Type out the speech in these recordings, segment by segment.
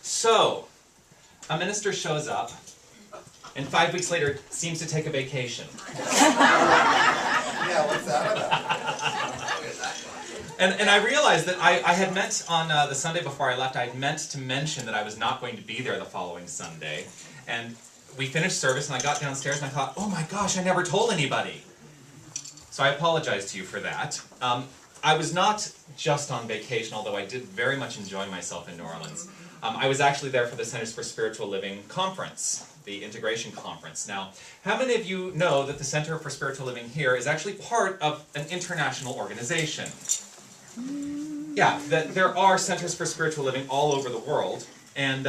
So, a minister shows up, and 5 weeks later seems to take a vacation. Yeah, what's that about? And I realized that I had meant on the Sunday before I left, I had meant to mention that I was not going to be there the following Sunday. And we finished service, and I got downstairs, and I thought, oh my gosh, I never told anybody. So I apologize to you for that. I was not just on vacation, although I did very much enjoy myself in New Orleans. I was actually there for the Centers for Spiritual Living conference, the integration conference. Now, how many of you know that the Center for Spiritual Living here is actually part of an international organization? Yeah, that there are Centers for Spiritual Living all over the world. And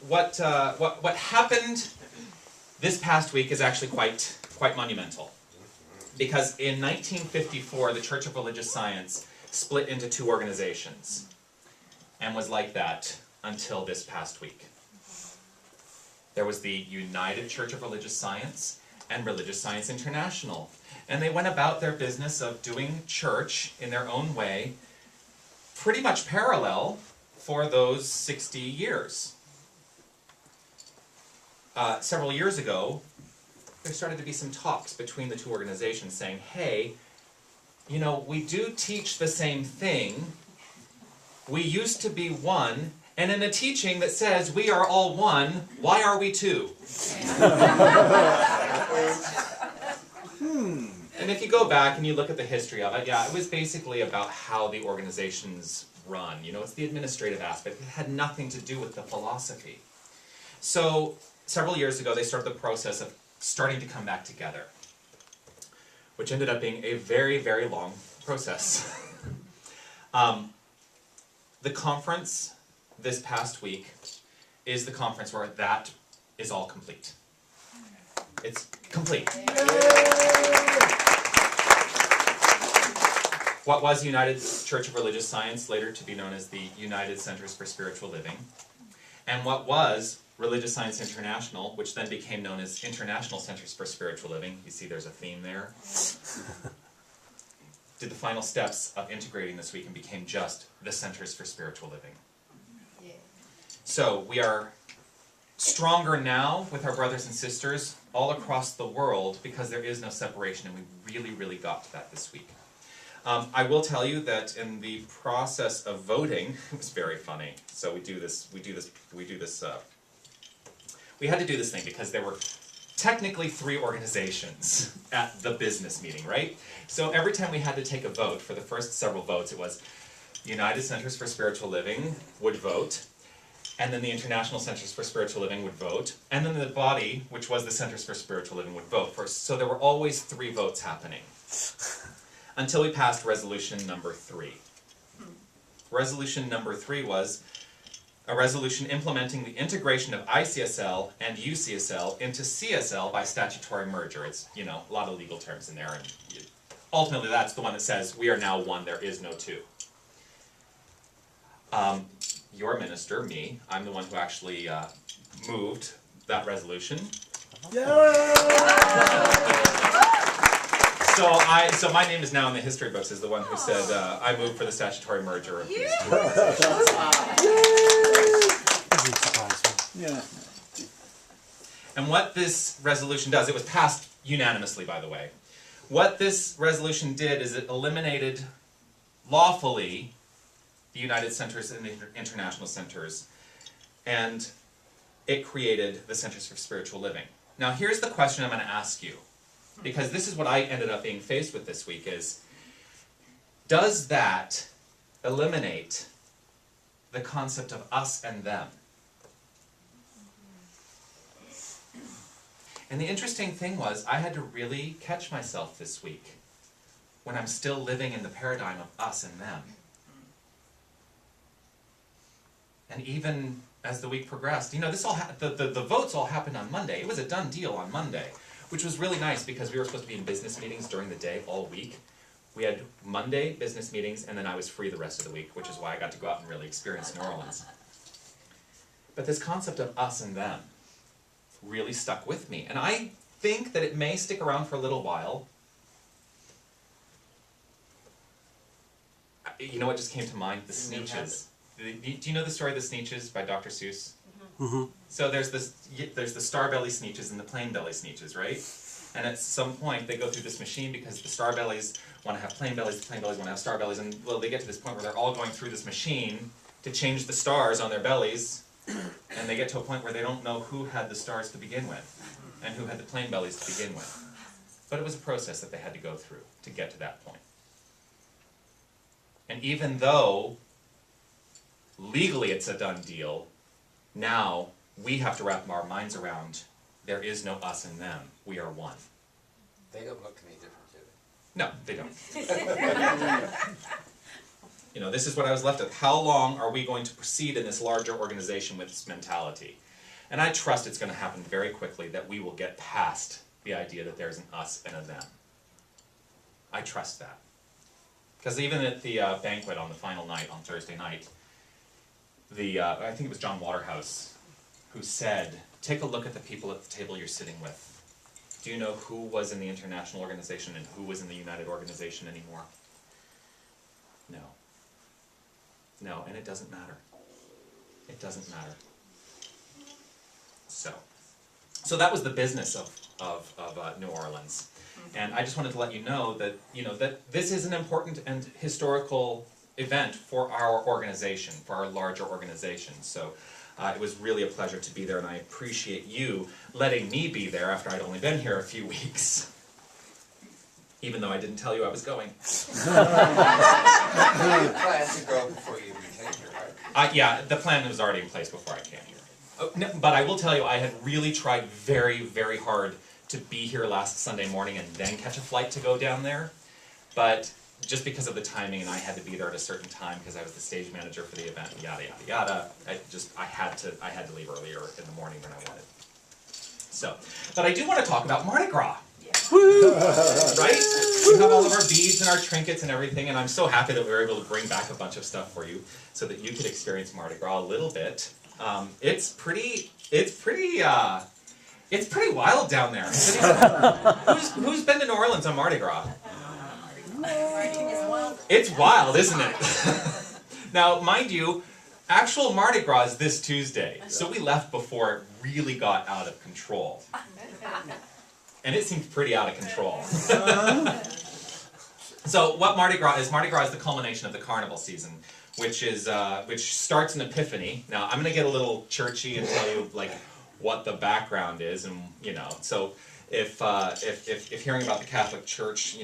what happened this past week is actually quite monumental. Because in 1954, the Church of Religious Science split into two organizations, and was like that until this past week. There was the United Church of Religious Science and Religious Science International, and they went about their business of doing church in their own way, pretty much parallel for those 60 years. Several years ago, there started to be some talks between the two organizations saying, hey, you know, we do teach the same thing. We used to be one, and in a teaching that says we are all one, why are we two? And if you go back and you look at the history of it, yeah, it was basically about how the organizations run. You know, it's the administrative aspect. It had nothing to do with the philosophy. So, several years ago, they started the process of starting to come back together, which ended up being a very, very long process. The conference this past week is the conference where that is all complete. It's complete. What was United Church of Religious Science, later to be known as the United Centers for Spiritual Living, and what was Religious Science International, which then became known as International Centers for Spiritual Living. You see there's a theme there. Did the final steps of integrating this week and became just the Centers for Spiritual Living. Yeah. So we are stronger now with our brothers and sisters all across the world because there is no separation, and we really, really got to that this week. I will tell you that in the process of voting, it was very funny. So we had to do this thing because there were technically 3 organizations at the business meeting, right? So every time we had to take a vote, for the first several votes, it was United Centers for Spiritual Living would vote, and then the International Centers for Spiritual Living would vote, and then the body, which was the Centers for Spiritual Living, would vote first. So there were always 3 votes happening until we passed resolution number 3. Resolution number 3 was a resolution implementing the integration of ICSL and UCSL into CSL by statutory merger. It's, you know, a lot of legal terms in there, and ultimately that's the one that says we are now one, there is no two. Your minister, me, I'm the one who actually moved that resolution. So my name is now in the history books as the one who said I moved for the statutory merger of these 2 organizations. Yeah. And what this resolution does, it was passed unanimously, by the way. What this resolution did is it eliminated lawfully the United Centers and the International Centers, and it created the Centers for Spiritual Living. Now here's the question I'm going to ask you, because this is what I ended up being faced with this week, is does that eliminate the concept of us and them? And the interesting thing was, I had to really catch myself this week when I'm still living in the paradigm of us and them. And even as the week progressed, you know, this all the votes all happened on Monday. It was a done deal on Monday, which was really nice because we were supposed to be in business meetings during the day all week. We had Monday business meetings, and then I was free the rest of the week, which is why I got to go out and really experience New Orleans. But this concept of us and them really stuck with me. And I think that it may stick around for a little while. You know what just came to mind? The Sneetches. Do you know the story of the Sneetches by Dr. Seuss? So there's the star belly sneetches and the plain belly sneetches, right? And at some point they go through this machine because the star bellies want to have plain bellies, the plain bellies want to have star bellies, and well, they get to this point where they're all going through this machine to change the stars on their bellies, and they get to a point where they don't know who had the stars to begin with and who had the plain bellies to begin with. But it was a process that they had to go through to get to that point. And even though legally it's a done deal, now we have to wrap our minds around there is no us and them. We are one. They don't look any different, do they? No, they don't. You know, this is what I was left with. How long are we going to proceed in this larger organization with this mentality? And I trust it's going to happen very quickly, that we will get past the idea that there's an us and a them. I trust that. Because even at the banquet on the final night, on Thursday night, I think it was John Waterhouse who said, take a look at the people at the table you're sitting with. Do you know who was in the international organization and who was in the United Organization anymore? No. No, and it doesn't matter. It doesn't matter. So that was the business of New Orleans. And I just wanted to let you know that, that this is an important and historical event for our organization, for our larger organization. So it was really a pleasure to be there, and I appreciate you letting me be there after I'd only been here a few weeks. Even though I didn't tell you I was going. You planned to go before you came here, right? Yeah, the plan was already in place before I came here. No, but I will tell you, I had really tried very, very hard to be here last Sunday morning and then catch a flight to go down there. But just because of the timing, and I had to be there at a certain time because I was the stage manager for the event, yada yada yada. I had to leave earlier in the morning than I wanted. So, but I do want to talk about Mardi Gras. Woo! Right? We have all of our beads and our trinkets and everything, and I'm so happy that we were able to bring back a bunch of stuff for you so that you could experience Mardi Gras a little bit. It's pretty wild down there. Who's been to New Orleans on Mardi Gras? It's wild, isn't it? Now, mind you, actual Mardi Gras is this Tuesday, so we left before it really got out of control. And it seemed pretty out of control. So what Mardi Gras is the culmination of the carnival season, which starts in Epiphany. Now, I'm going to get a little churchy and tell you what the background is, and so if hearing about the Catholic Church,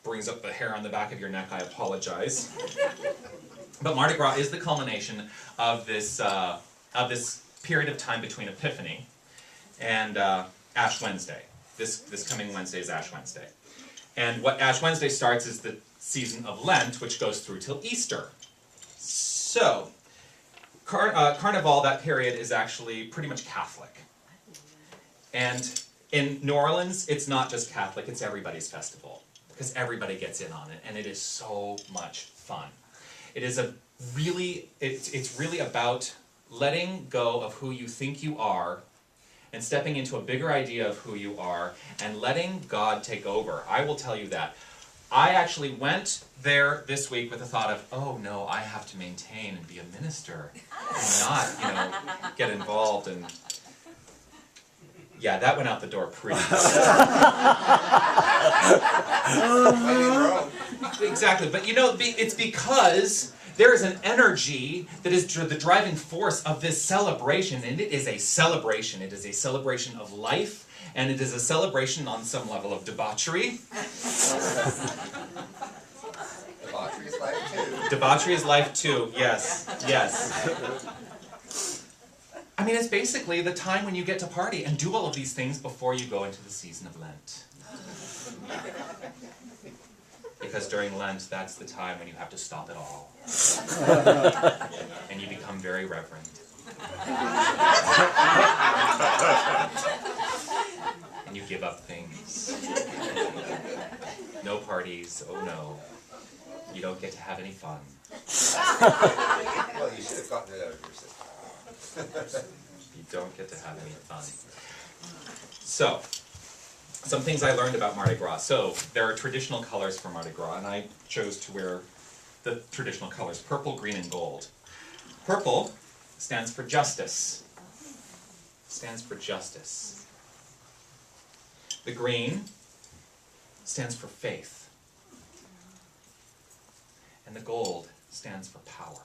brings up the hair on the back of your neck, I apologize. But Mardi Gras is the culmination of this period of time between Epiphany and Ash Wednesday. This coming Wednesday is Ash Wednesday. And what Ash Wednesday starts is the season of Lent, which goes through till Easter. So, Carnival, that period, is actually pretty much Catholic. And in New Orleans, it's not just Catholic, it's everybody's festival. Because everybody gets in on it, and it is so much fun. It is it's really about letting go of who you think you are and stepping into a bigger idea of who you are and letting God take over. I will tell you that. I actually went there this week with the thought of, oh no, I have to maintain and be a minister and not, get involved and... Yeah, that went out the door pretty Exactly, but it's because there is an energy that is the driving force of this celebration, and it is a celebration. It is a celebration of life, and it is a celebration on some level of debauchery. Debauchery is life too. Debauchery is life too, yes, yes. I mean, it's basically the time when you get to party and do all of these things before you go into the season of Lent. Because during Lent, that's the time when you have to stop it all. And you become very reverent. And you give up things. No parties, oh no. You don't get to have any fun. Well, you should have gotten it out of your system. You don't get to have any fun. So, some things I learned about Mardi Gras. So, there are traditional colors for Mardi Gras, and I chose to wear the traditional colors, purple, green, and gold. Purple stands for justice. stands for justice. The green stands for faith. And the gold stands for power.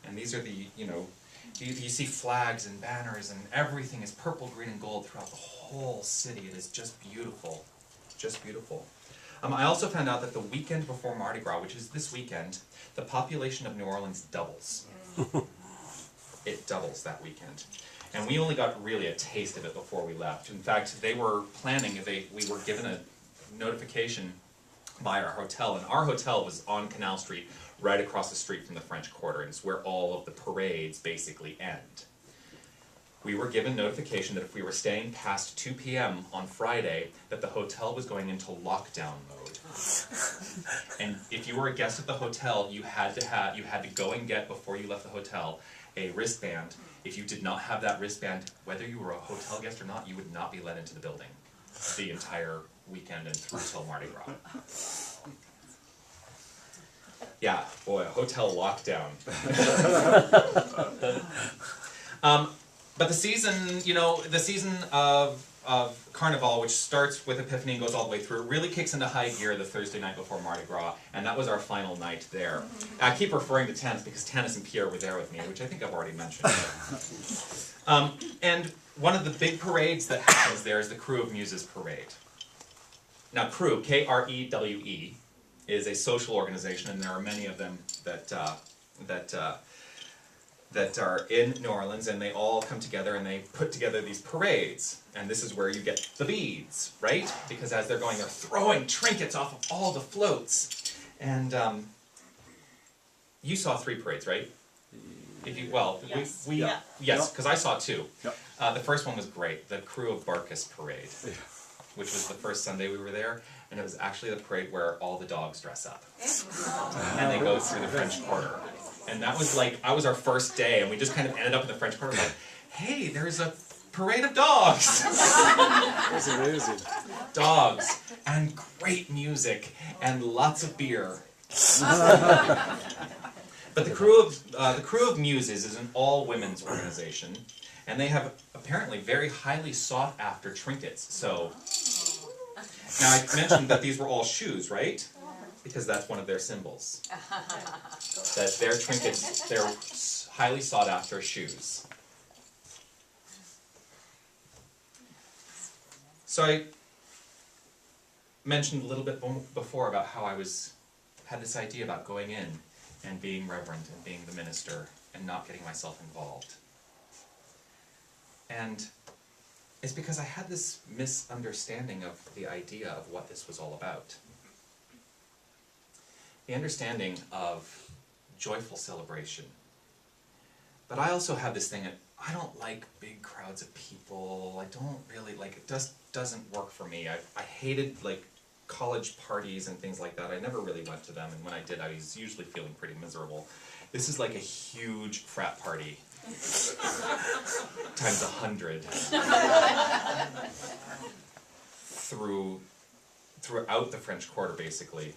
And these are the, you see flags and banners and everything is purple, green, and gold throughout the whole city. It is just beautiful. Just beautiful. I also found out that the weekend before Mardi Gras, which is this weekend, the population of New Orleans doubles. It doubles that weekend. And we only got really a taste of it before we left. In fact, they were planning, we were given a notification by our hotel, and our hotel was on Canal Street, right across the street from the French Quarter, and it's where all of the parades basically end. We were given notification that if we were staying past 2 p.m. on Friday, that the hotel was going into lockdown mode. And if you were a guest at the hotel, you had to go and get, before you left the hotel, a wristband. If you did not have that wristband, whether you were a hotel guest or not, you would not be let into the building the entire weekend and through till Mardi Gras. Yeah, boy, a hotel lockdown. But the season, the season of Carnival, which starts with Epiphany and goes all the way through, really kicks into high gear the Thursday night before Mardi Gras, and that was our final night there. I keep referring to Tanis because Tanis and Pierre were there with me, which I think I've already mentioned. And one of the big parades that happens there is the Crew of Muses Parade. Now, Crew, K-R-E-W-E, is a social organization, and there are many of them that are in New Orleans, and they all come together and they put together these parades. And this is where you get the beads, right? Because as they're going, they're throwing trinkets off of all the floats. And you saw 3 parades, right? If you, Yes. Yes, because I saw 2. Yep. The first one was great, the Crew of Barkus Parade, which was the first Sunday we were there, and it was actually the parade where all the dogs dress up. And they go through the French Quarter. And that was was our first day, and we just kind of ended up in the French Quarter like, hey, there's a parade of dogs! That's amazing. Dogs, and great music, and lots of beer. But the Crew of Muses is an all-women's organization, and they have apparently very highly sought-after trinkets. So, now I mentioned that these were all shoes, right? Because that's one of their symbols. That their trinkets, they're highly sought-after shoes. So I mentioned a little bit before about how I had this idea about going in and being reverend and being the minister and not getting myself involved. And it's because I had this misunderstanding of the idea of what this was all about. The understanding of joyful celebration. But I also have this thing that I don't like big crowds of people. I don't really like it. Just doesn't work for me. I hated college parties and things like that. I never really went to them, and when I did, I was usually feeling pretty miserable. This is like a huge frat party times 100 throughout the French Quarter, basically.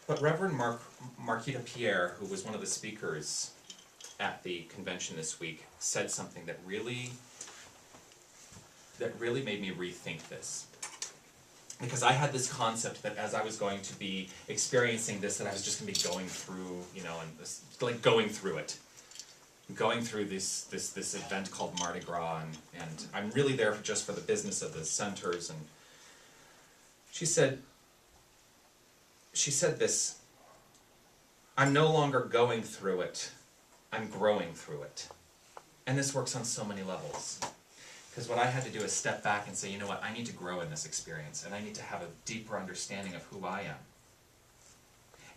But Reverend Marquita Pierre, who was one of the speakers at the convention this week, said something that really made me rethink this. Because I had this concept that as I was going to be experiencing this, that I was just going to be going through, and going through it. Going through this event called Mardi Gras, and I'm really there just for the business of the centers. And she said this, I'm no longer going through it, I'm growing through it. And this works on so many levels. Because what I had to do is step back and say, you know what, I need to grow in this experience, and I need to have a deeper understanding of who I am.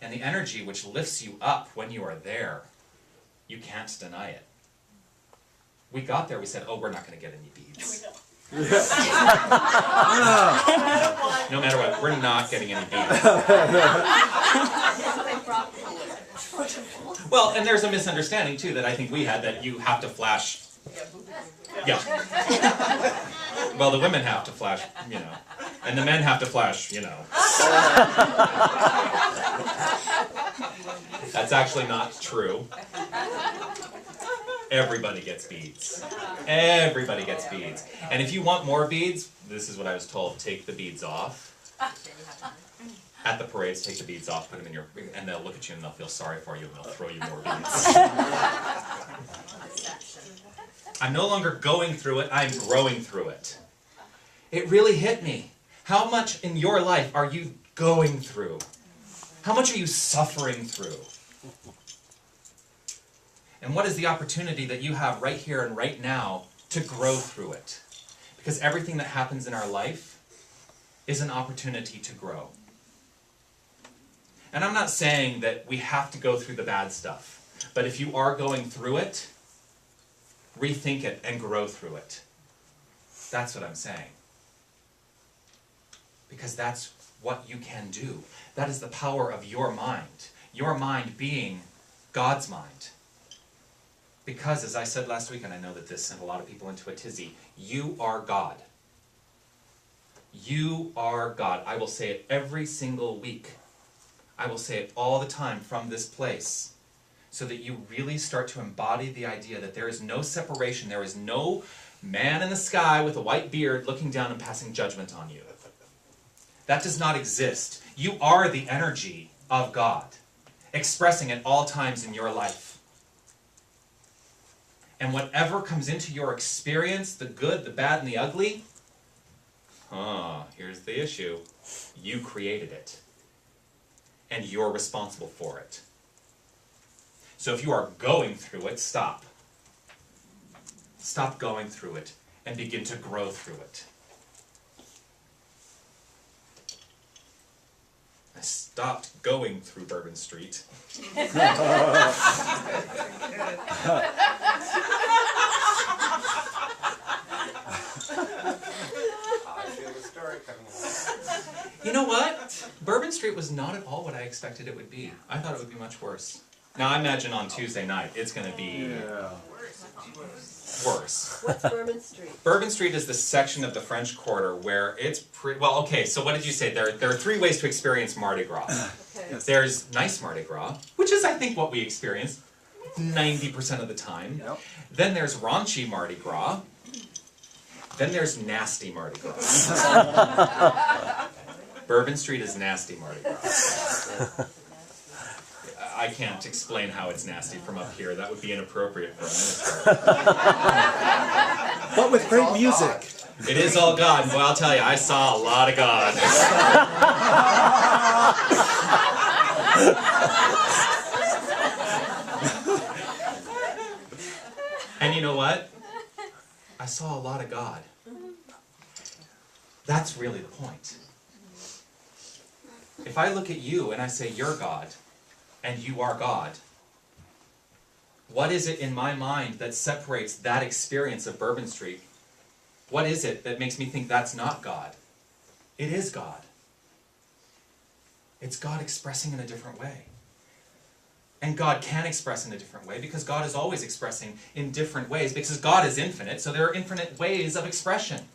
And the energy which lifts you up when you are there, you can't deny it. We got there, we said, oh, we're not going to get any beads. No matter what, we're not getting any beads. Well, and there's a misunderstanding, too, that I think we had, that you have to flash. Yeah. Well, the women have to flash, and the men have to flash, That's actually not true. everybody gets beads. Everybody gets beads. And if you want more beads, this is what I was told, take the beads off. At the parades, take the beads off, put them in your, and they'll look at you and they'll feel sorry for you and they'll throw you more beads. I'm no longer going through it, I'm growing through it. It really hit me. How much in your life are you going through? How much are you suffering through? And what is the opportunity that you have right here and right now to grow through it? Because everything that happens in our life is an opportunity to grow. And I'm not saying that we have to go through the bad stuff, but if you are going through it, rethink it and grow through it. That's what I'm saying. Because that's what you can do. That is the power of your mind being God's mind. Because, as I said last week, and I know that this sent a lot of people into a tizzy, you are God. You are God. I will say it every single week. I will say it all the time from this place, so that you really start to embody the idea that there is no separation, there is no man in the sky with a white beard looking down and passing judgment on you. That does not exist. You are the energy of God, expressing at all times in your life. And whatever comes into your experience, the good, the bad, and the ugly, here's the issue. You created it. And you're responsible for it. So if you are going through it, stop. Stop going through it and begin to grow through it. I stopped going through Bourbon Street. I feel the story coming along. You know what? Bourbon Street was not at all what I expected it would be. I thought it would be much worse. Now I imagine on Tuesday night it's going to be worse. What's Bourbon Street? Bourbon Street is the section of the French Quarter where it's pretty... Well, okay, so what did you say? There are three ways to experience Mardi Gras. Okay. There's nice Mardi Gras, which is, I think, what we experience 90% of the time. Yep. Then there's raunchy Mardi Gras. Then there's nasty Mardi Gras. Bourbon Street is nasty Mardi Gras. I can't explain how it's nasty from up here. That would be inappropriate for a minister. But with great music. It is all God. Well, I'll tell you, I saw a lot of God. And you know what? I saw a lot of God. That's really the point. If I look at you and I say, you're God, and you are God, what is it in my mind that separates that experience of Bourbon Street? What is it that makes me think that's not God? It is God. It's God expressing in a different way. And God can express in a different way because God is always expressing in different ways because God is infinite, so there are infinite ways of expression.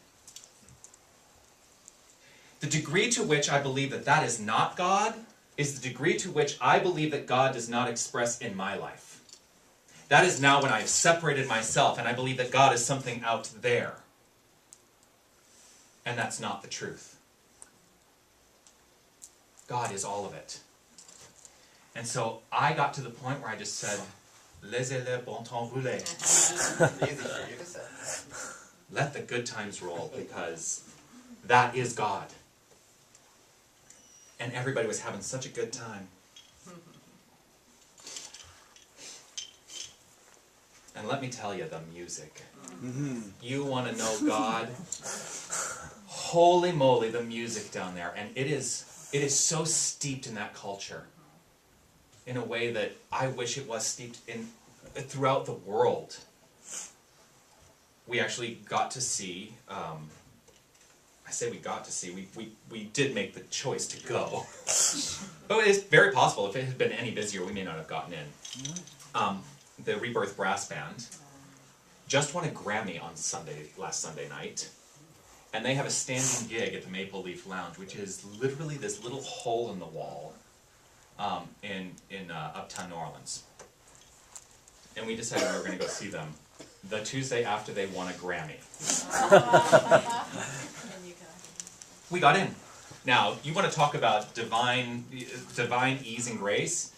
The degree to which I believe that that is not God is the degree to which I believe that God does not express in my life. That is now when I have separated myself and I believe that God is something out there. And that's not the truth. God is all of it. And so I got to the point where I just said, laissez-le bon temps rouler. Easy for you to say. Let the good times roll because that is God. And everybody was having such a good time. And let me tell you, the music. You want to know God? Holy moly, the music down there. And it is so steeped in that culture in a way that I wish it was steeped in throughout the world. We actually got to see, I say we got to see, we did make the choice to go. But it's very possible, if it had been any busier, we may not have gotten in. The Rebirth Brass Band just won a Grammy on last Sunday night. And they have a standing gig at the Maple Leaf Lounge, which is literally this little hole in the wall in uptown New Orleans. and we decided we were going to go see them the Tuesday after they won a Grammy. We got in. Now, you want to talk about divine ease and grace?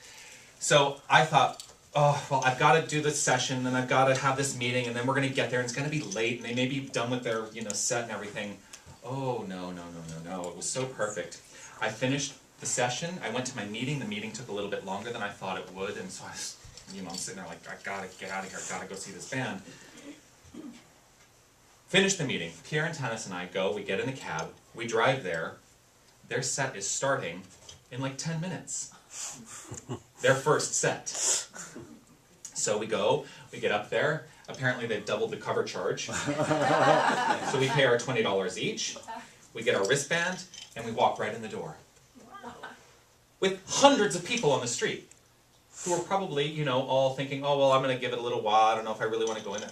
So I thought, oh, well, I've got to do this session, and I've got to have this meeting, and then we're going to get there, and it's going to be late, and they may be done with their, set and everything. Oh, no. It was so perfect. I finished the session. I went to my meeting. The meeting took a little bit longer than I thought it would, and so I was, I'm sitting there like, I got to get out of here. I got to go see this band. Finish the meeting. Pierre and Tanis and I go. We get in a cab. We drive there. Their set is starting in like 10 minutes. Their first set. So we go, we get up there. Apparently they've doubled the cover charge. So we pay our $20 each. We get our wristband, and we walk right in the door. With hundreds of people on the street who are probably, all thinking, oh, well, I'm going to give it a little while. I don't know if I really want to go in there.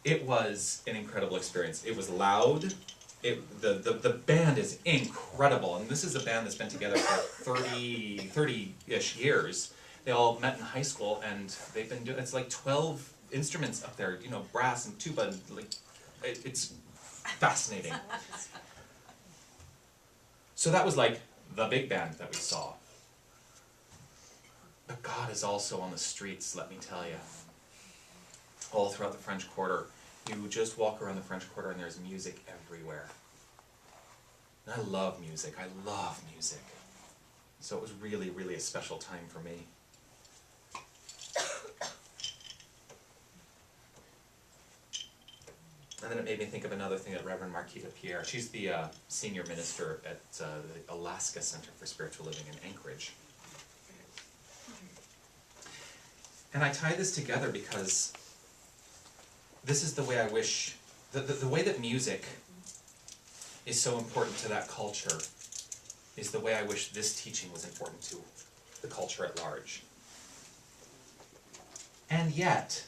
It was an incredible experience. It was loud. The band is incredible, and this is a band that's been together for 30-ish years. They all met in high school, and they've been doing, it's like 12 instruments up there, brass and tuba, and it's fascinating. So that was like the big band that we saw. But God is also on the streets, let me tell you. All throughout the French Quarter. You just walk around the French Quarter and there's music everywhere. And I love music. So it was really, really a special time for me. And then it made me think of another thing that Reverend Marquita Pierre, she's the senior minister at the Alaska Center for Spiritual Living in Anchorage. And I tie this together because this is the way I wish, the way that music is so important to that culture is the way I wish this teaching was important to the culture at large. And yet,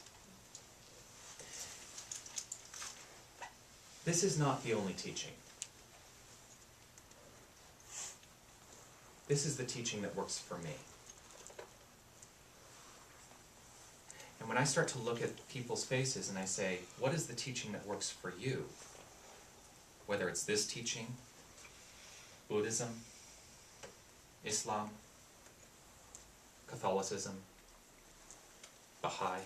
this is not the only teaching. This is the teaching that works for me. And when I start to look at people's faces and I say, what is the teaching that works for you? Whether it's this teaching, Buddhism, Islam, Catholicism, Baha'i,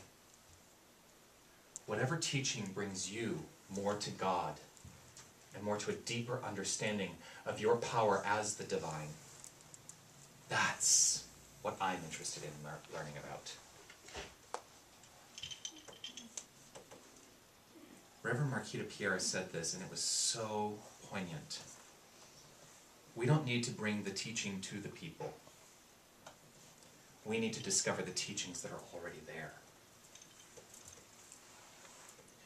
whatever teaching brings you more to God and more to a deeper understanding of your power as the divine, that's what I'm interested in learning about. Reverend Marquita Pierre said this, and it was so poignant. We don't need to bring the teaching to the people. We need to discover the teachings that are already there.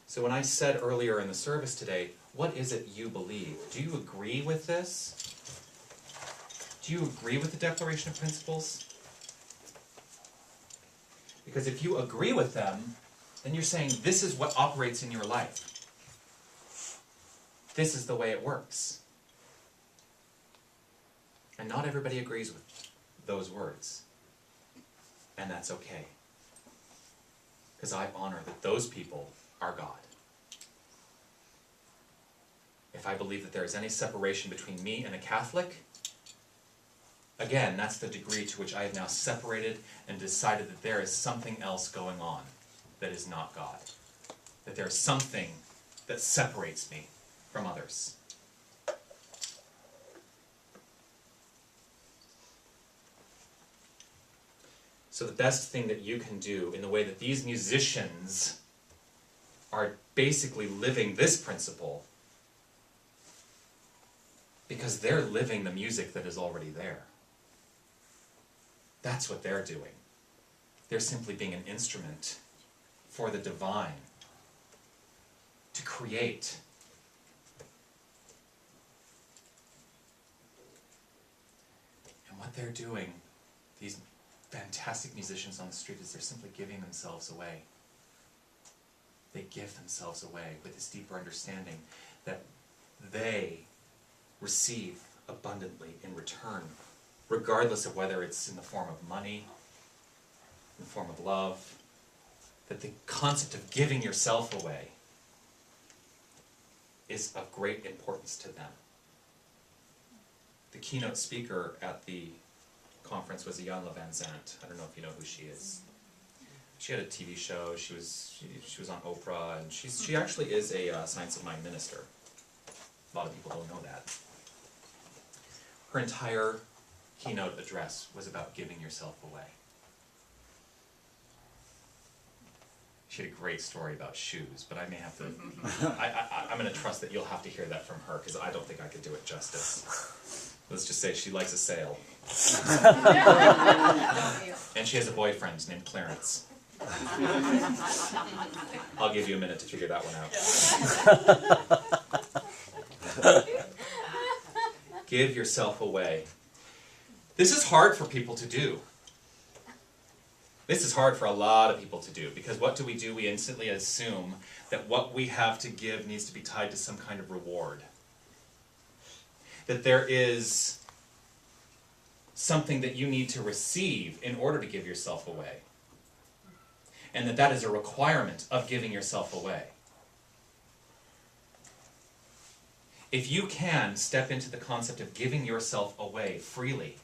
So when I said earlier in the service today, what is it you believe? Do you agree with this? Do you agree with the Declaration of Principles? Because if you agree with them, then you're saying this is what operates in your life. This is the way it works. And not everybody agrees with those words. And that's okay. Because I honor that those people are God. If I believe that there is any separation between me and a Catholic, again, that's the degree to which I have now separated and decided that there is something else going on that is not God. That there is something that separates me from others. So the best thing that you can do in the way that these musicians are basically living this principle, because they're living the music that is already there. That's what they're doing. They're simply being an instrument for the divine to create. And what they're doing, these fantastic musicians on the street, is they're simply giving themselves away. They give themselves away with this deeper understanding that they receive abundantly in return, regardless of whether it's in the form of money, in the form of love, that the concept of giving yourself away is of great importance to them. The keynote speaker at the conference was Jan Van Zandt. I don't know if you know who she is. She had a TV show. She was on Oprah, and she actually is a Science of Mind minister. A lot of people don't know that. Her entire keynote address was about giving yourself away. She had a great story about shoes, but I may have to. I'm going to trust that you'll have to hear that from her, because I don't think I could do it justice. Let's just say she likes a sale. And she has a boyfriend named Clarence. I'll give you a minute to figure that one out. Give yourself away. This is hard for people to do. This is hard for a lot of people to do, because what do? We instantly assume that what we have to give needs to be tied to some kind of reward. That there is something that you need to receive in order to give yourself away. And that is a requirement of giving yourself away. If you can step into the concept of giving yourself away freely,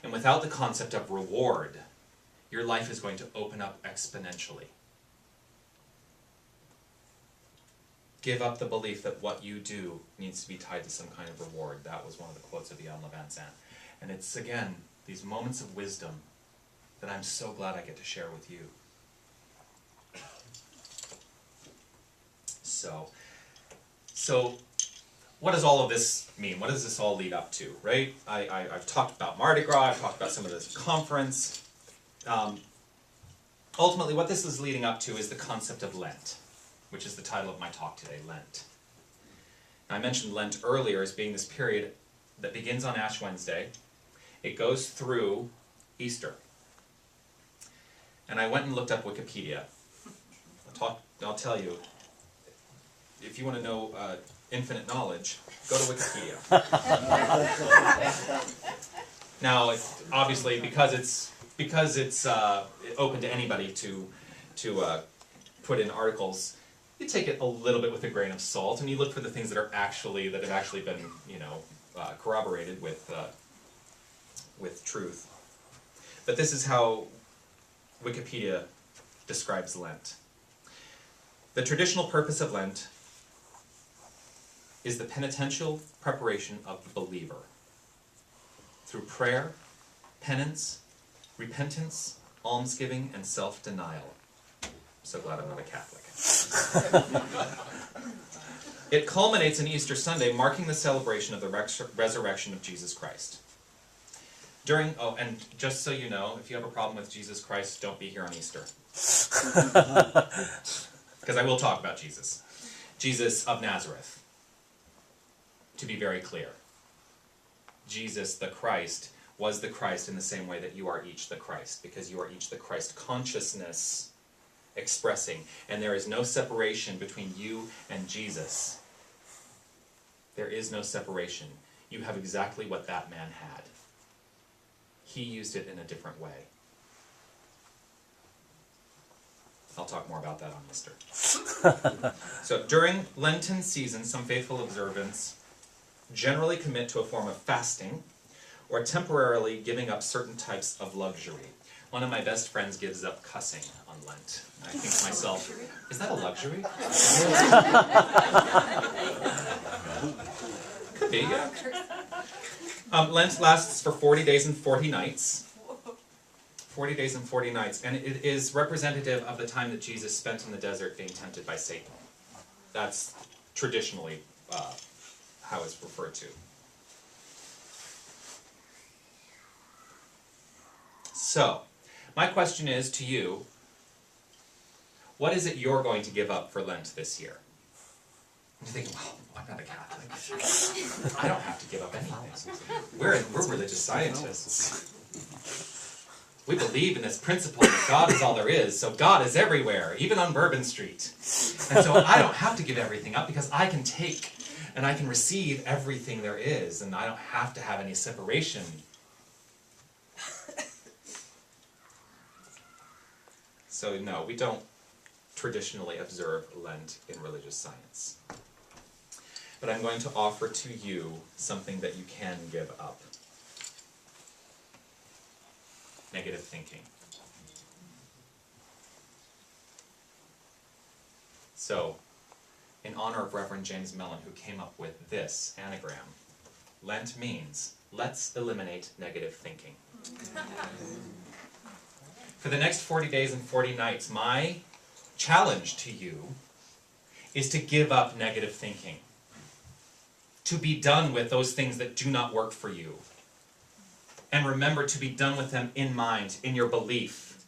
and without the concept of reward, your life is going to open up exponentially. Give up the belief that what you do needs to be tied to some kind of reward. That was one of the quotes of Jan Van Zandt. And it's, again, these moments of wisdom that I'm so glad I get to share with you. So what does all of this mean? What does this all lead up to, right? I've talked about Mardi Gras, I've talked about some of this conference. Ultimately, what this is leading up to is the concept of Lent, which is the title of my talk today, Lent. Now, I mentioned Lent earlier as being this period that begins on Ash Wednesday. It goes through Easter. And I went and looked up Wikipedia. I'll tell you, if you want to know infinite knowledge, go to Wikipedia. Now, obviously, because it's open to anybody to put in articles, you take it a little bit with a grain of salt, and you look for the things that have actually been, corroborated with truth. But this is how Wikipedia describes Lent. The traditional purpose of Lent is the penitential preparation of the believer through prayer, penance, repentance, almsgiving, and self-denial. I'm so glad I'm not a Catholic. It culminates in Easter Sunday, marking the celebration of the resurrection of Jesus Christ. And just so you know, if you have a problem with Jesus Christ, don't be here on Easter. Because I will talk about Jesus. Jesus of Nazareth. To be very clear. Jesus, the Christ, was the Christ in the same way that you are each the Christ, because you are each the Christ consciousness expressing, and there is no separation between you and Jesus. There is no separation. You have exactly what that man had. He used it in a different way. I'll talk more about that on Easter. So during Lenten season, some faithful observants generally commit to a form of fasting or temporarily giving up certain types of luxury. One of my best friends gives up cussing on Lent. I think to myself, is that a luxury? Could be, yeah. Lent lasts for 40 days and 40 nights. 40 days and 40 nights. And it is representative of the time that Jesus spent in the desert being tempted by Satan. That's traditionally how it's referred to. So, my question is to you, what is it you're going to give up for Lent this year? And you think, well, I'm not a Catholic. I don't have to give up anything. We're religious scientists. We believe in this principle that God is all there is, so God is everywhere, even on Bourbon Street. And so I don't have to give everything up because I can take and I can receive everything there is, and I don't have to have any separation. So no, we don't traditionally observe Lent in religious science. But I'm going to offer to you something that you can give up. Negative thinking. So, in honor of Reverend James Mellon, who came up with this anagram, Lent means, let's eliminate negative thinking. For the next 40 days and 40 nights, my challenge to you is to give up negative thinking. To be done with those things that do not work for you. And remember to be done with them in mind, in your belief.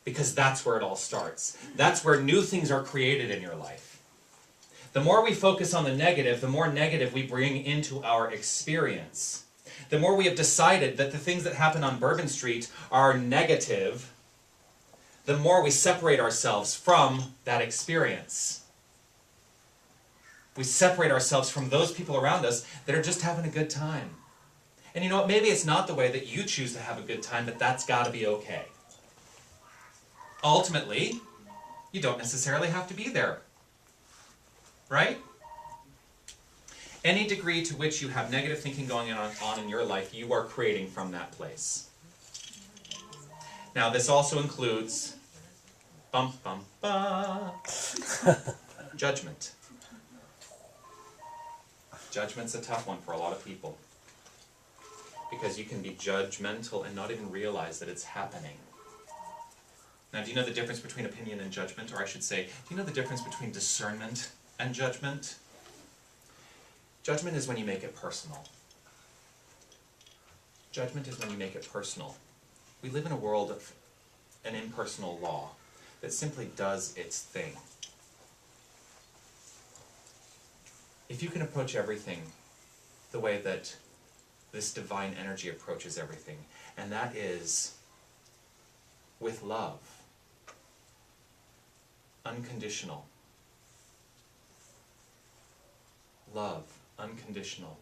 Because that's where it all starts. That's where new things are created in your life. The more we focus on the negative, the more negative we bring into our experience. The more we have decided that the things that happen on Bourbon Street are negative, the more we separate ourselves from that experience. We separate ourselves from those people around us that are just having a good time. And you know what, maybe it's not the way that you choose to have a good time, but that's got to be okay. Ultimately, you don't necessarily have to be there. Right? Any degree to which you have negative thinking going on in your life, you are creating from that place. Now, this also includes judgment. Judgment's a tough one for a lot of people. Because you can be judgmental and not even realize that it's happening. Now, do you know the difference between opinion and judgment? Or I should say, do you know the difference between discernment and judgment? Judgment is when you make it personal. Judgment is when you make it personal. We live in a world of an impersonal law that simply does its thing. If you can approach everything the way that this divine energy approaches everything, and that is with love, unconditional. Love, unconditional.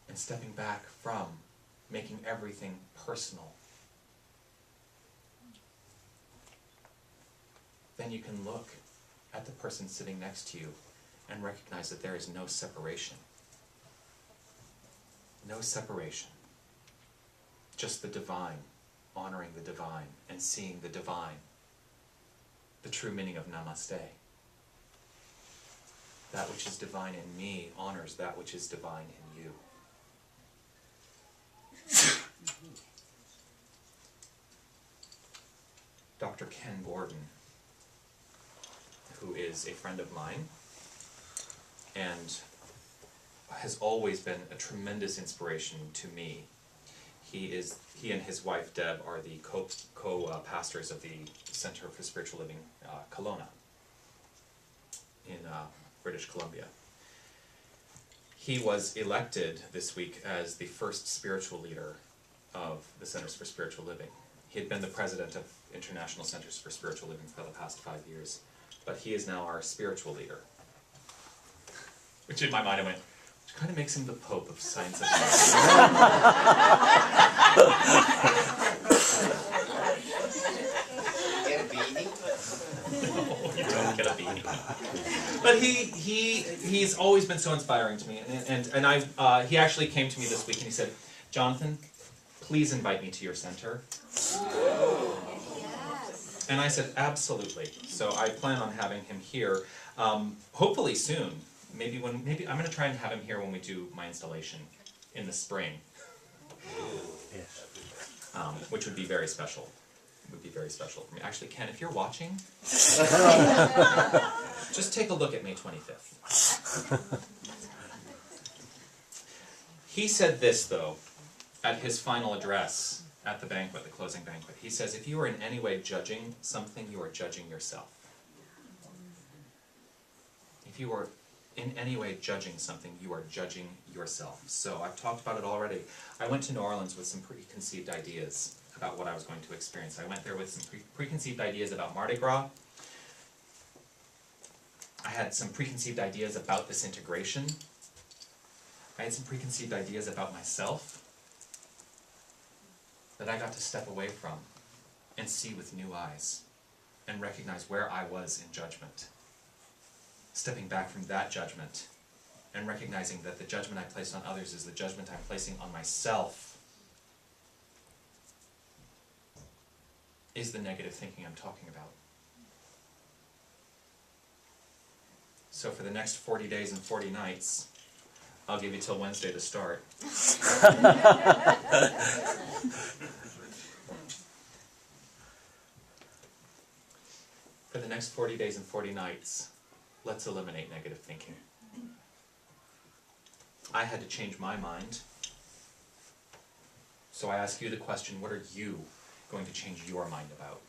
And stepping back from making everything personal. Then you can look at the person sitting next to you and recognize that there is no separation. No separation. Just the divine, honoring the divine and seeing the divine. The true meaning of namaste. That which is divine in me honors that which is divine in you. Dr. Ken Gordon, who is a friend of mine and has always been a tremendous inspiration to me. He and his wife Deb are the co-pastors of the Center for Spiritual Living Kelowna in British Columbia. He was elected this week as the first spiritual leader of the Centers for Spiritual Living. He had been the president of International Centers for Spiritual Living for the past 5 years, but he is now our spiritual leader. Which in my mind I went, which kind of makes him the Pope of science and Get a beanie? No, you don't get a beanie. But he's always been so inspiring to me, and he actually came to me this week and he said, Jonathan, please invite me to your center. And I said, absolutely. So I plan on having him here, hopefully soon. Maybe I'm going to try and have him here when we do my installation in the spring, which would be very special. It would be very special for me. Actually, Ken, if you're watching, just take a look at May 25th. He said this, though, at his final address at the banquet, the closing banquet. He says, if you are in any way judging something, you are judging yourself. If you are in any way judging something, you are judging yourself. So I've talked about it already. I went to New Orleans with some preconceived ideas about what I was going to experience. I went there with some preconceived ideas about Mardi Gras. I had some preconceived ideas about this integration. I had some preconceived ideas about myself that I got to step away from and see with new eyes and recognize where I was in judgment. Stepping back from that judgment and recognizing that the judgment I placed on others is the judgment I'm placing on myself is the negative thinking I'm talking about. So for the next 40 days and 40 nights, I'll give you till Wednesday to start. For the next 40 days and 40 nights, let's eliminate negative thinking. I had to change my mind. So I ask you the question, what are you going to change your mind about?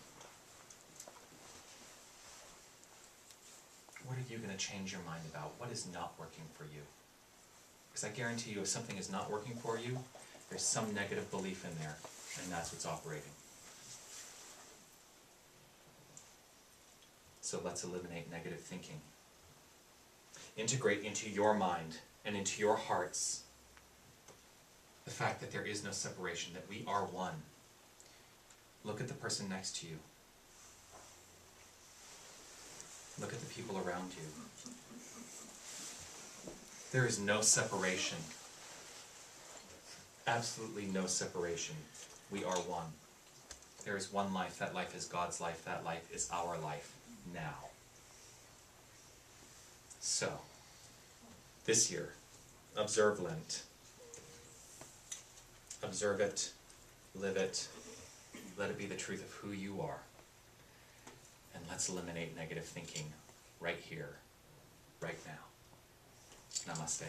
What are you going to change your mind about? What is not working for you? Because I guarantee you, if something is not working for you, there's some negative belief in there, and that's what's operating. So let's eliminate negative thinking. Integrate into your mind and into your hearts the fact that there is no separation, that we are one. Look at the person next to you. Look at the people around you. There is no separation. Absolutely no separation. We are one. There is one life. That life is God's life. That life is our life now. So, this year, observe Lent. Observe it, live it, let it be the truth of who you are. And let's eliminate negative thinking right here, right now. Namaste.